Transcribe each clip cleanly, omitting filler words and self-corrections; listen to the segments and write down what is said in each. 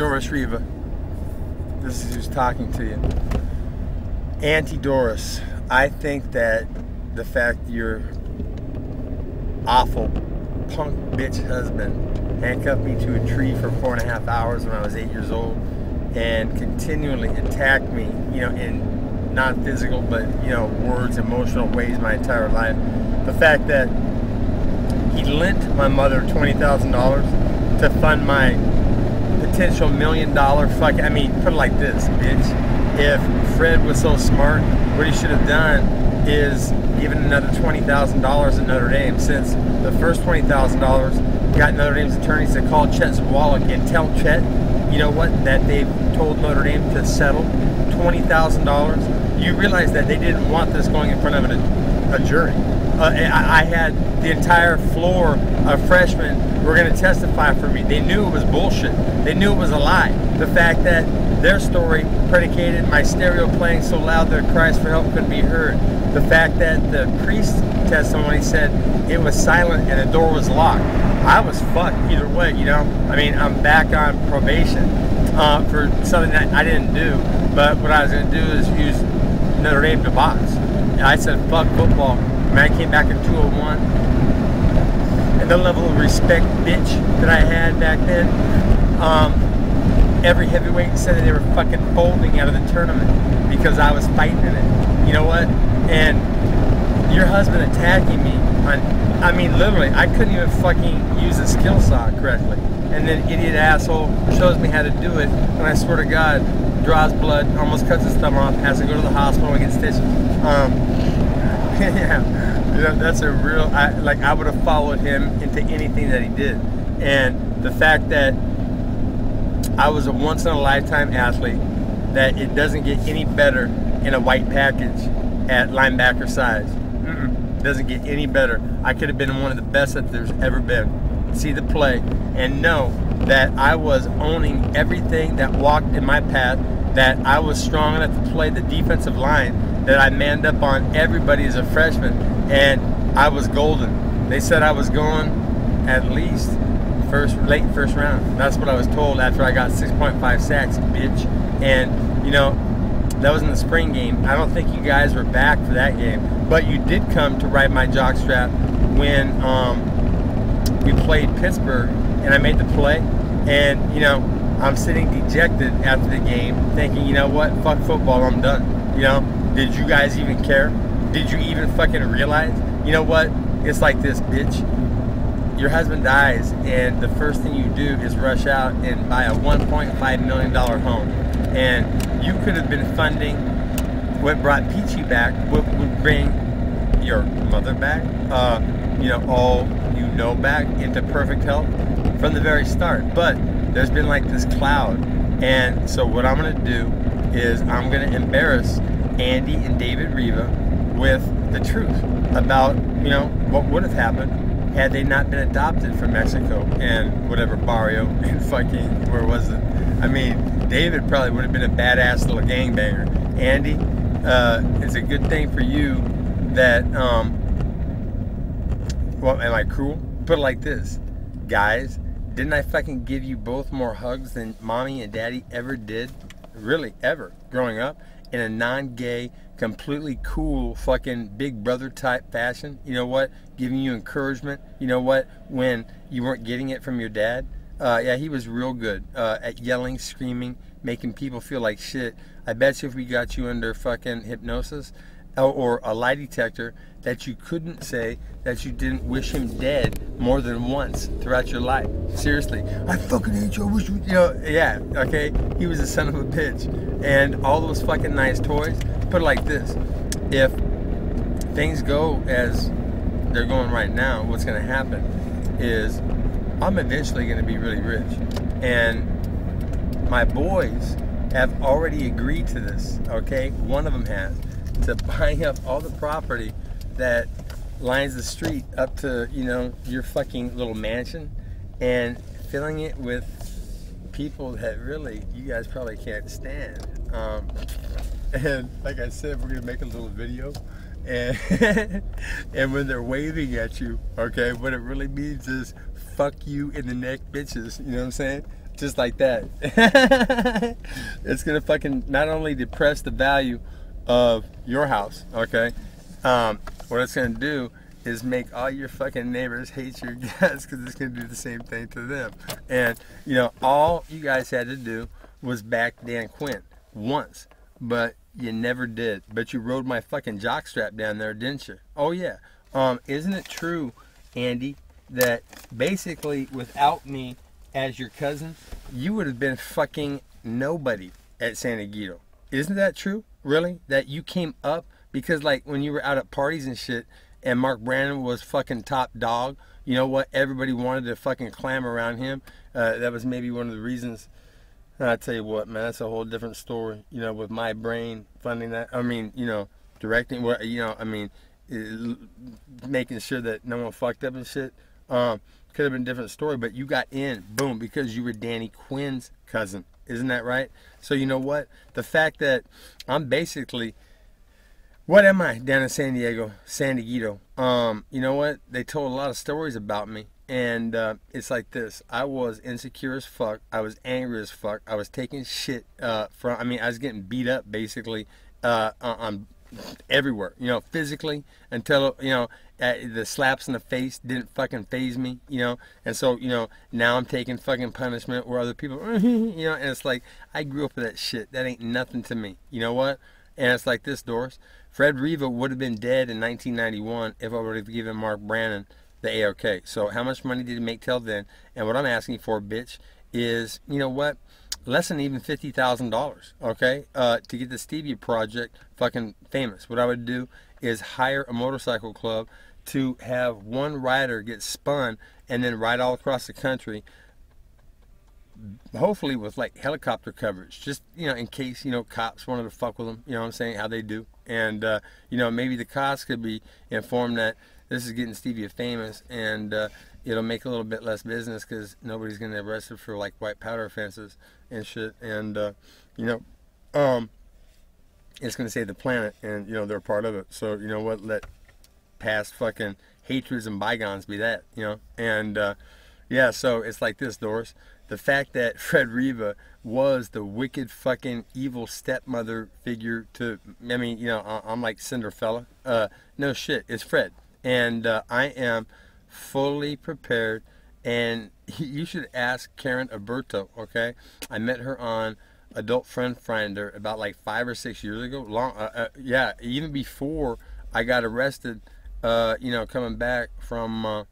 Doris Reva. This is who's talking to you. Auntie Doris, I think that the fact that your awful punk bitch husband handcuffed me to a tree for 4.5 hours when I was 8 years old and continually attacked me, you know, in not physical but, you know, words, emotional ways my entire life. The fact that he lent my mother $20,000 to fund my potential $1 million fucking, I mean, put it like this, bitch. If Fred was so smart, what he should have done is given another $20,000 to Notre Dame, since the first $20,000 got Notre Dame's attorneys to call Chet Zawalek and tell Chet, you know what, that they've told Notre Dame to settle $20,000. You realize that they didn't want this going in front of a jury. I had the entire floor of freshmen were going to testify for me. They knew it was bullshit. They knew it was a lie. The fact that their story predicated my stereo playing so loud their cries for help couldn't be heard. The fact that the priest's testimony said it was silent and the door was locked. I was fucked either way, you know. I mean, I'm back on probation for something that I didn't do. But what I was going to do is use Notre Dame to box. I said, fuck football. When I came back in 201, and the level of respect, bitch, that I had back then, every heavyweight said that they were fucking folding out of the tournament because I was fighting in it. You know what? And your husband attacking me on, I mean, literally, I couldn't even fucking use a skill saw correctly. And then idiot asshole shows me how to do it, and I swear to God, draws blood, almost cuts his thumb off, has to go to the hospital and get stitches. Yeah, that's a real, I would have followed him into anything that he did. And the fact that I was a once-in-a-lifetime athlete, that it doesn't get any better in a white package at linebacker size. It doesn't get any better. I could have been one of the best that there's ever been. See the play and know that I was owning everything that walked in my path, that I was strong enough to play the defensive line, that I manned up on everybody as a freshman, and I was golden. They said I was going at least late first round. That's what I was told after I got 6.5 sacks, bitch. And you know, that was in the spring game. I don't think you guys were back for that game, but you did come to ride my jockstrap when we played Pittsburgh and I made the play. And you know, I'm sitting dejected after the game thinking, you know what, fuck football, I'm done. You know, did you guys even care? Did you even fucking realize? You know what? It's like this, bitch. Your husband dies, and the first thing you do is rush out and buy a $1.5 million home. And you could have been funding what brought Peachy back, what would bring your mother back, you know, all you know back into perfect health from the very start. But there's been like this cloud. And so what I'm going to do is I'm going to embarrass Andy and David Reva with the truth about, you know, what would have happened had they not been adopted from Mexico and whatever barrio and fucking, where was it? I mean, David probably would have been a badass little gangbanger. Andy, it's a good thing for you that, well, am I cruel? Put it like this, guys, didn't I fucking give you both more hugs than mommy and daddy ever did? Really, ever, growing up? In a non-gay, completely cool fucking big brother type fashion. You know what? Giving you encouragement. You know what? When you weren't getting it from your dad. Yeah, he was real good at yelling, screaming, making people feel like shit. I bet you if we got you under fucking hypnosis or a lie detector, that you couldn't say that you didn't wish him dead more than once throughout your life. Seriously, I fucking hate you, I wish you know, yeah, okay? He was a son of a bitch. And all those fucking nice toys, put it like this, if things go as they're going right now, what's gonna happen is I'm eventually gonna be really rich. And my boys have already agreed to this, okay? One of them has, to buying up all the property that lines the street up to, you know, your fucking little mansion and filling it with people that really you guys probably can't stand. And like I said, we're gonna make a little video, and and when they're waving at you, okay, what it really means is fuck you in the neck, bitches. You know what I'm saying? just like that. It's gonna fucking not only depress the value of your house, okay? What it's gonna do is make all your fucking neighbors hate your guts, because it's gonna do the same thing to them. And you know, all you guys had to do was back Dan Quinn once, but you never did. But you rode my fucking jockstrap down there, didn't you? Oh yeah. Isn't it true, Andy, that basically without me as your cousin, you would have been fucking nobody at San Diego? Isn't that true? Really? That you came up because, like, when you were out at parties and shit, and Mark Brandon was fucking top dog, you know what? Everybody wanted to fucking clam around him. That was maybe one of the reasons. I tell you what, man, that's a whole different story. You know, with my brain funding that. I mean, you know, directing. What, you know, I mean, making sure that no one fucked up and shit. Could have been a different story, but you got in, boom, because you were Danny Quinn's cousin. Isn't that right? So you know what? The fact that I'm basically, what am I down in San Diego? You know what? They told a lot of stories about me, and it's like this. I was insecure as fuck. I was angry as fuck. I was taking shit I was getting beat up basically on everywhere, you know, physically, until, you know, the slaps in the face didn't fucking faze me, you know. And so, you know, now I'm taking fucking punishment where other people, you know, and it's like, I grew up with that shit. That ain't nothing to me. You know what? And it's like this, Doris. Fred Reva would have been dead in 1991 if I would have given Mark Brannon the AOK. So how much money did he make till then? And what I'm asking for, bitch, is, you know what? Less than even $50,000, okay, to get the Stevia Project fucking famous. What I would do is hire a motorcycle club to have one rider get spun and then ride all across the country, hopefully with like helicopter coverage, just, you know, in case, you know, cops wanted to fuck with them, you know what I'm saying, how they do. And you know, maybe the cops could be informed that this is getting Stevia famous, and it'll make a little bit less business because nobody's gonna get arrested for like white powder offenses and shit. And you know, it's gonna save the planet, and you know, they're a part of it. So you know what, let past fucking hatreds and bygones be that, you know. And yeah, so it's like this, Doris. The fact that Fred Reva was the wicked fucking evil stepmother figure to, I mean, you know, I'm like Cinderella. No shit, it's Fred. And I am fully prepared, and you should ask Karen Alberto, okay? I met her on Adult Friend Finder about like 5 or 6 years ago. Yeah, even before I got arrested, you know, coming back from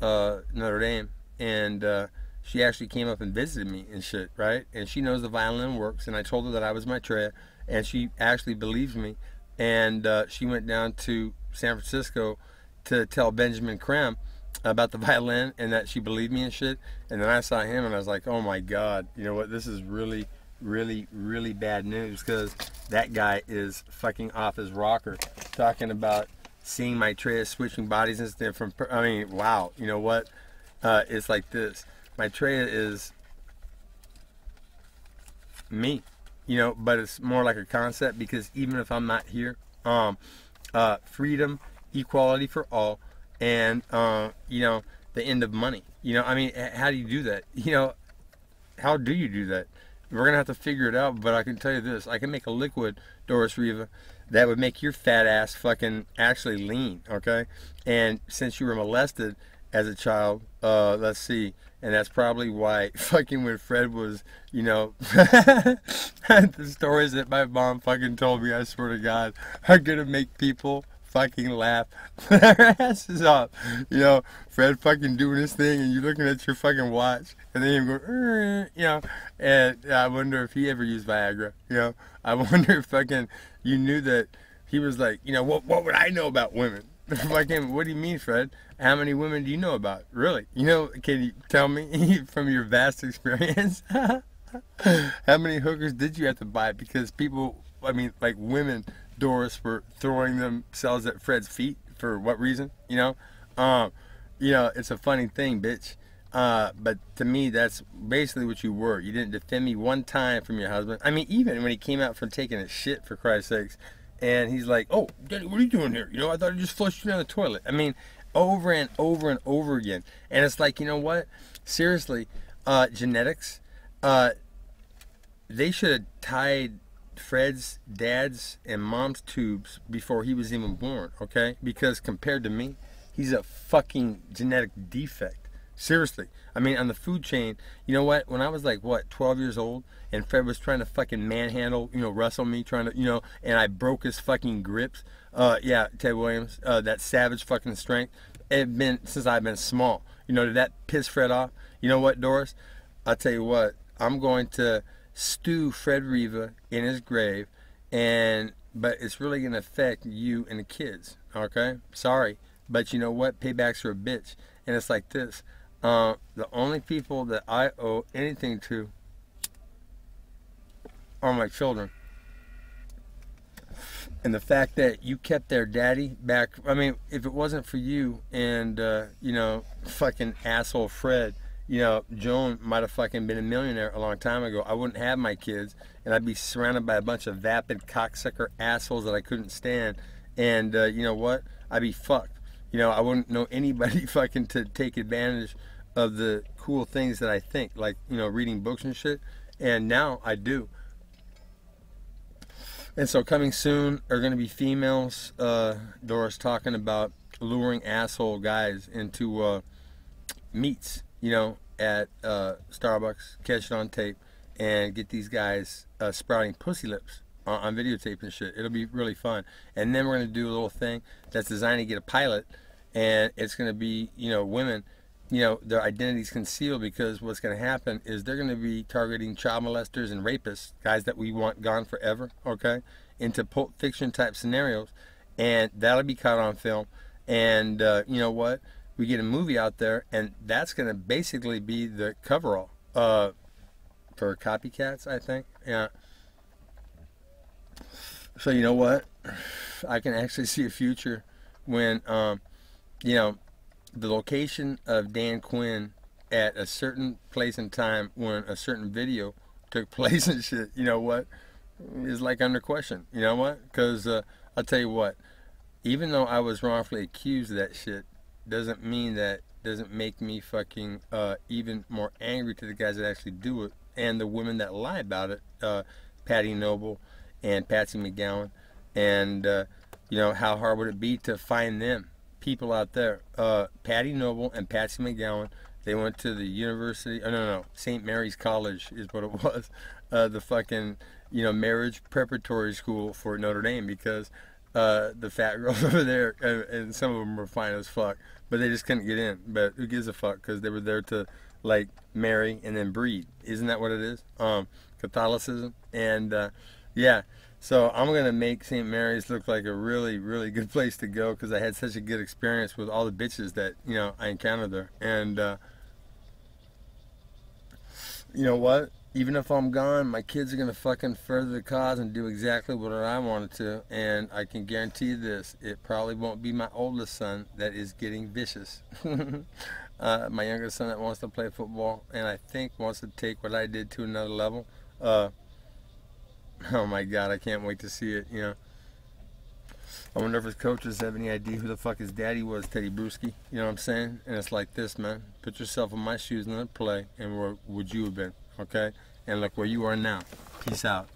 Notre Dame. And she actually came up and visited me and shit, right? And she knows the violin works, and I told her that I was Maitreya, and she actually believes me. And she went down to San Francisco to tell Benjamin Krem about the violin, and that she believed me and shit. And then I saw him, and I was like, oh my God, you know what? This is really, really, really bad news, because that guy is fucking off his rocker, talking about seeing Maitreya switching bodies and stuff from, I mean, wow, you know what? It's like this. Maitreya is me, you know, but it's more like a concept, because even if I'm not here, freedom, equality for all, and you know, the end of money. You know, I mean, how do you do that? You know, how do you do that? We're gonna have to figure it out. But I can tell you this: I can make a liquid, Doris Reva, that would make your fat ass fucking actually lean. Okay, and since you were molested as a child, let's see. And that's probably why fucking when Fred was, you know, the stories that my mom fucking told me, I swear to God, are gonna make people fucking laugh their asses off. You know, Fred fucking doing his thing, and you looking at your fucking watch, and then you go, you know, and I wonder if he ever used Viagra. You know, I wonder if fucking you knew that he was like, you know, what would I know about women? Fucking, what do you mean, Fred? How many women do you know about? Really? You know, can you tell me from your vast experience? How many hookers did you have to buy? Because people, I mean, like women, Doris, were throwing themselves at Fred's feet for what reason? You know, it's a funny thing, bitch. But to me, that's basically what you were. You didn't defend me one time from your husband. I mean, even when he came out from taking a shit, for Christ's sakes, and he's like, "Oh, Daddy, what are you doing here? You know, I thought I just flushed you down the toilet." I mean, over and over and over again. And it's like, you know what? Seriously, Genetics. They should have tied Fred's dad's and mom's tubes before he was even born, okay? Because compared to me, he's a fucking genetic defect. Seriously. I mean, on the food chain, you know what? When I was like, what, 12 years old, and Fred was trying to fucking manhandle, wrestle me, trying to, and I broke his fucking grips. Yeah, Ted Williams, that savage fucking strength. It's been since I've been small. Did that piss Fred off? You know what, Doris? I'll tell you what. I'm going to stew Fred Reva in his grave, but it's really going to affect you and the kids, okay? Sorry, but you know what? Paybacks are a bitch. And it's like this. The only people that I owe anything to are my children. And the fact that you kept their daddy back, I mean, if it wasn't for you and, fucking asshole Fred, Joan might have fucking been a millionaire a long time ago. I wouldn't have my kids, and I'd be surrounded by a bunch of vapid cocksucker assholes that I couldn't stand. And you know what? I'd be fucked. I wouldn't know anybody fucking to take advantage of the cool things that I think, like, reading books and shit. And now I do. And so coming soon are going to be females, Doris, talking about luring asshole guys into meets, at Starbucks, catch it on tape, and get these guys sprouting pussy lips on videotape and shit. It'll be really fun. And then we're going to do a little thing that's designed to get a pilot, and it's going to be, women, their identities concealed, because what's going to happen is they're going to be targeting child molesters and rapists, guys that we want gone forever, okay, into Pulp Fiction type scenarios, and that'll be caught on film. And you know what? We get a movie out there, and that's going to basically be the coverall for copycats, I think. Yeah. So you know what? I can actually see a future when, the location of Dan Quinn at a certain place and time when a certain video took place and shit, you know what, is like under question. You know what? Because I'll tell you what, even though I was wrongfully accused of that shit, doesn't make me fucking even more angry to the guys that actually do it, and the women that lie about it, Patty Noble and Patsy McGowan, and how hard would it be to find them people out there? Patty Noble and Patsy McGowan, they went to the university, St. Mary's College is what it was, the fucking marriage preparatory school for Notre Dame, because the fat girls over there, and some of them were fine as fuck, but they just couldn't get in. But who gives a fuck, because they were there to like marry and then breed. Isn't that what it is? Catholicism. And yeah, so I'm gonna make St. Mary's look like a really, really good place to go, because I had such a good experience with all the bitches that I encountered there. And you know what? Even if I'm gone, my kids are gonna fucking further the cause and do exactly what I wanted to. And I can guarantee you this: it probably won't be my oldest son that is getting vicious. My youngest son that wants to play football, and I think wants to take what I did to another level. Oh my God, I can't wait to see it. I wonder if his coaches have any idea who the fuck his daddy was, Teddy Bruschi. You know what I'm saying? And it's like this, man. Put yourself in my shoes and let play, and where would you have been? Okay? And look where you are now. Peace out.